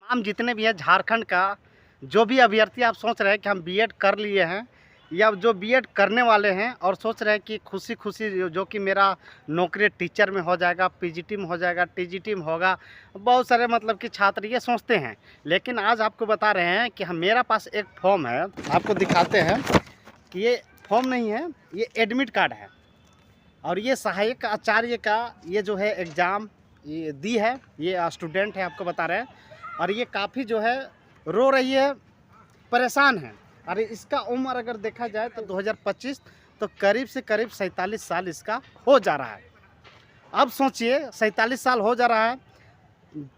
हम जितने भी हैं झारखंड का, जो भी अभ्यर्थी आप सोच रहे हैं कि हम बीएड कर लिए हैं या जो बीएड करने वाले हैं और सोच रहे हैं कि खुशी खुशी जो कि मेरा नौकरी टीचर में हो जाएगा, पीजीटी में हो जाएगा, टीजीटी में होगा, बहुत सारे मतलब कि छात्र ये सोचते हैं। लेकिन आज आपको बता रहे हैं कि हम मेरा पास एक फॉर्म है, आपको दिखाते हैं कि ये फॉर्म नहीं है, ये एडमिट कार्ड है और ये सहायक आचार्य का ये जो है एग्ज़ाम ये दी है, ये स्टूडेंट है, आपको बता रहे हैं। और ये काफ़ी जो है रो रही है, परेशान है। और इसका उम्र अगर देखा जाए तो 2025 तो करीब से करीब 47 साल इसका हो जा रहा है। अब सोचिए 47 साल हो जा रहा है।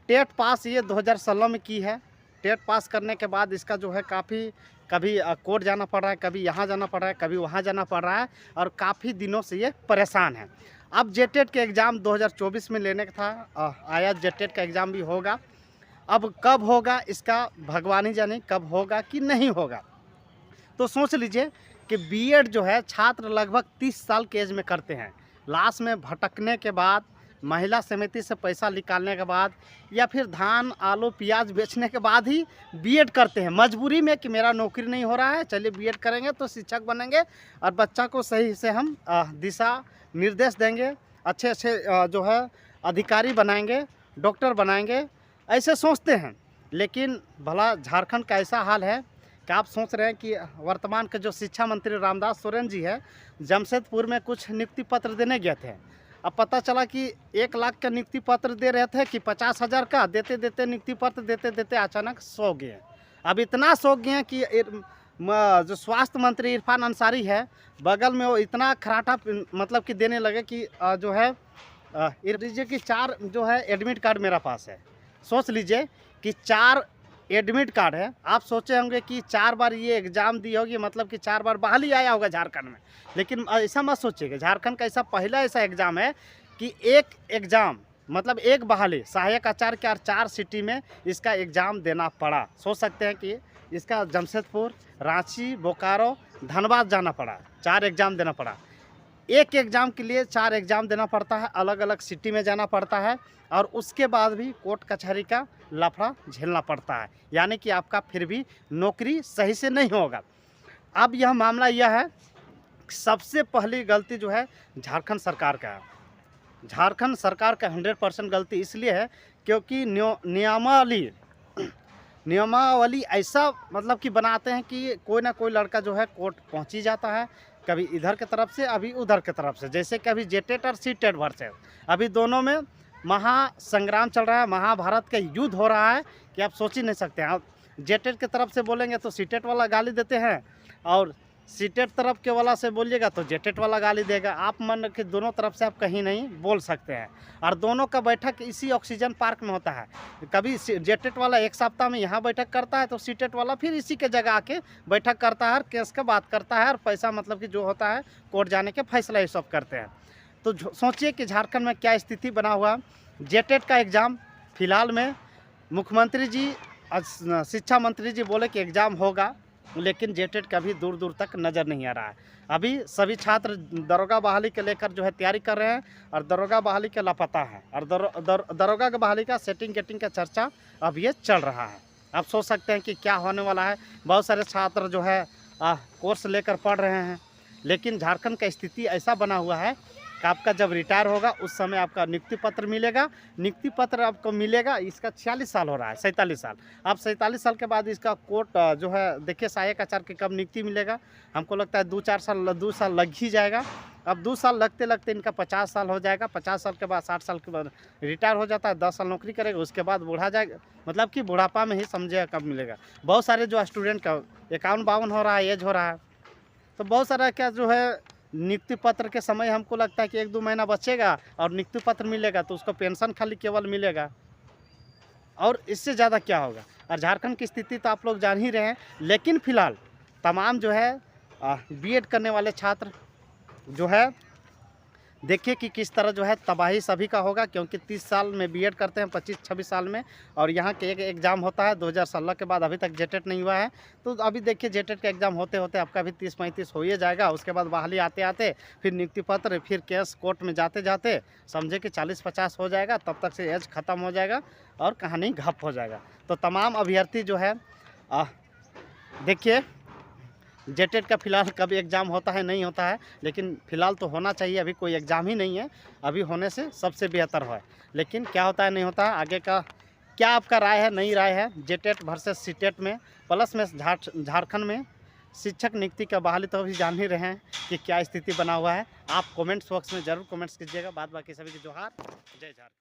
टेट पास ये 2016 में की है। टेट पास करने के बाद इसका जो है काफ़ी कभी कोर्ट जाना पड़ रहा है, कभी यहाँ जाना पड़ रहा है, कभी वहाँ जाना पड़ रहा है और काफ़ी दिनों से ये परेशान है। अब जेटेट के एग्ज़ाम 2024 में लेने का था, आया जेटेट का एग्ज़ाम भी होगा। अब कब होगा इसका भगवान ही जाने, कब होगा कि नहीं होगा। तो सोच लीजिए कि बीएड जो है छात्र लगभग 30 साल के एज में करते हैं। लास्ट में भटकने के बाद, महिला समिति से पैसा निकालने के बाद या फिर धान आलू प्याज बेचने के बाद ही बीएड करते हैं, मजबूरी में कि मेरा नौकरी नहीं हो रहा है, चलिए बीएड करेंगे तो शिक्षक बनेंगे और बच्चा को सही से हम दिशा निर्देश देंगे, अच्छे अच्छे जो है अधिकारी बनाएंगे, डॉक्टर बनाएंगे, ऐसे सोचते हैं। लेकिन भला झारखंड का ऐसा हाल है कि आप सोच रहे हैं कि वर्तमान के जो शिक्षा मंत्री रामदास सोरेन जी है, जमशेदपुर में कुछ नियुक्ति पत्र देने गए थे। अब पता चला कि 1 लाख का नियुक्ति पत्र दे रहे थे कि 50,000 का देते देते नियुक्ति पत्र देते देते अचानक सो गए। अब इतना सो गए कि जो स्वास्थ्य मंत्री इरफान अंसारी है, बगल में वो इतना खराटा मतलब कि देने लगे कि जो है लीजिए कि 4 जो है एडमिट कार्ड मेरा पास है। सोच लीजिए कि 4 एडमिट कार्ड है। आप सोचे होंगे कि 4 बार ये एग्ज़ाम दी होगी, मतलब कि 4 बार बहाली आया होगा झारखंड में। लेकिन ऐसा मत सोचिएगा, झारखंड का ऐसा पहला ऐसा एग्ज़ाम है कि एक एग्ज़ाम मतलब एक बहाली सहायक आचार्य के और 4 सिटी में इसका एग्ज़ाम देना पड़ा। सोच सकते हैं कि इसका जमशेदपुर, रांची, बोकारो, धनबाद जाना पड़ा, 4 एग्ज़ाम देना पड़ा। एक एग्ज़ाम के लिए 4 एग्ज़ाम देना पड़ता है, अलग अलग सिटी में जाना पड़ता है और उसके बाद भी कोर्ट कचहरी का लफड़ा झेलना पड़ता है, यानी कि आपका फिर भी नौकरी सही से नहीं होगा। अब यह मामला यह है, सबसे पहली गलती जो है झारखंड सरकार का है। झारखंड सरकार का 100% गलती इसलिए है क्योंकि नियमावली ऐसा मतलब कि बनाते हैं कि कोई ना कोई लड़का जो है कोर्ट पहुंच ही जाता है, कभी इधर के तरफ से, अभी उधर के तरफ से। जैसे कभी जेटेट और सीटेट वर्सेस, अभी दोनों में महासंग्राम चल रहा है, महाभारत का युद्ध हो रहा है कि आप सोच ही नहीं सकते हैं। आप जेटेट के तरफ से बोलेंगे तो सीटेट वाला गाली देते हैं और सीटेट तरफ के वाला से बोलिएगा तो जेटेट वाला गाली देगा। आप मन के दोनों तरफ से आप कहीं नहीं बोल सकते हैं और दोनों का बैठक इसी ऑक्सीजन पार्क में होता है। कभी जेटेट वाला 1 सप्ताह में यहाँ बैठक करता है तो सीटेट वाला फिर इसी के जगह आके बैठक करता है और केस का बात करता है और पैसा मतलब कि जो होता है कोर्ट जाने के फैसला ये सब करते हैं। तो सोचिए कि झारखंड में क्या स्थिति बना हुआ है। जेटेट का एग्ज़ाम फिलहाल में मुख्यमंत्री जी, शिक्षा मंत्री जी बोले कि एग्ज़ाम होगा, लेकिन जेटेट का भी दूर दूर तक नज़र नहीं आ रहा है। अभी सभी छात्र दरोगा बहाली के लेकर जो है तैयारी कर रहे हैं और दरोगा बहाली के लापता है और दरोगा बहाली का सेटिंग गेटिंग का चर्चा अब ये चल रहा है। आप सोच सकते हैं कि क्या होने वाला है। बहुत सारे छात्र जो है कोर्स लेकर पढ़ रहे हैं, लेकिन झारखंड का स्थिति ऐसा बना हुआ है कि आपका जब रिटायर होगा उस समय आपका नियुक्ति पत्र मिलेगा। नियुक्ति पत्र आपको मिलेगा, इसका 46 साल हो रहा है, 47 साल। अब 47 साल के बाद इसका कोर्ट जो है देखिए सहायक आचार्य के कब नियुक्ति मिलेगा। हमको लगता है 2 साल लग ही जाएगा। अब 2 साल लगते लगते इनका 50 साल हो जाएगा। 50 साल के बाद 60 साल के बाद रिटायर हो जाता है, 10 साल नौकरी करेगा, उसके बाद बूढ़ा जाएगा, मतलब कि बुढ़ापा में ही समझिएगा कब मिलेगा। बहुत सारे जो स्टूडेंट का 51-52 हो रहा है, एज हो रहा है, तो बहुत सारा क्या जो है नियुक्ति पत्र के समय हमको लगता है कि 1-2 महीना बचेगा और नियुक्ति पत्र मिलेगा तो उसको पेंशन खाली केवल मिलेगा और इससे ज़्यादा क्या होगा। और झारखंड की स्थिति तो आप लोग जान ही रहे हैं। लेकिन फ़िलहाल तमाम जो है बीएड करने वाले छात्र जो है देखिए कि किस तरह जो है तबाही सभी का होगा, क्योंकि 30 साल में बीएड करते हैं, 25-26 साल में, और यहाँ के एक एग्ज़ाम होता है 2016 के बाद अभी तक जेटेट नहीं हुआ है। तो अभी देखिए जेटेट का एग्ज़ाम होते होते आपका भी 30-35 हो ही जाएगा। उसके बाद बहाली आते आते फिर नियुक्ति पत्र, फिर केस कोर्ट में जाते जाते समझे कि 40-50 हो जाएगा। तब तक से एज ख़त्म हो जाएगा और कहानी घप हो जाएगा। तो तमाम अभ्यर्थी जो है देखिए जेटेट का फ़िलहाल कब एग्ज़ाम होता है नहीं होता है, लेकिन फ़िलहाल तो होना चाहिए। अभी कोई एग्ज़ाम ही नहीं है, अभी होने से सबसे बेहतर है। लेकिन क्या होता है नहीं होता है आगे का, क्या आपका राय है, नई राय है जेटेट वर्सेस सीटेट में, प्लस में झारखंड में शिक्षक नियुक्ति का बहाली तो अभी जान ही रहे हैं कि क्या स्थिति बना हुआ है। आप कमेंट्स बॉक्स में ज़रूर कमेंट्स कीजिएगा। बात बाकी सभी की जोहार, जय झारखंड।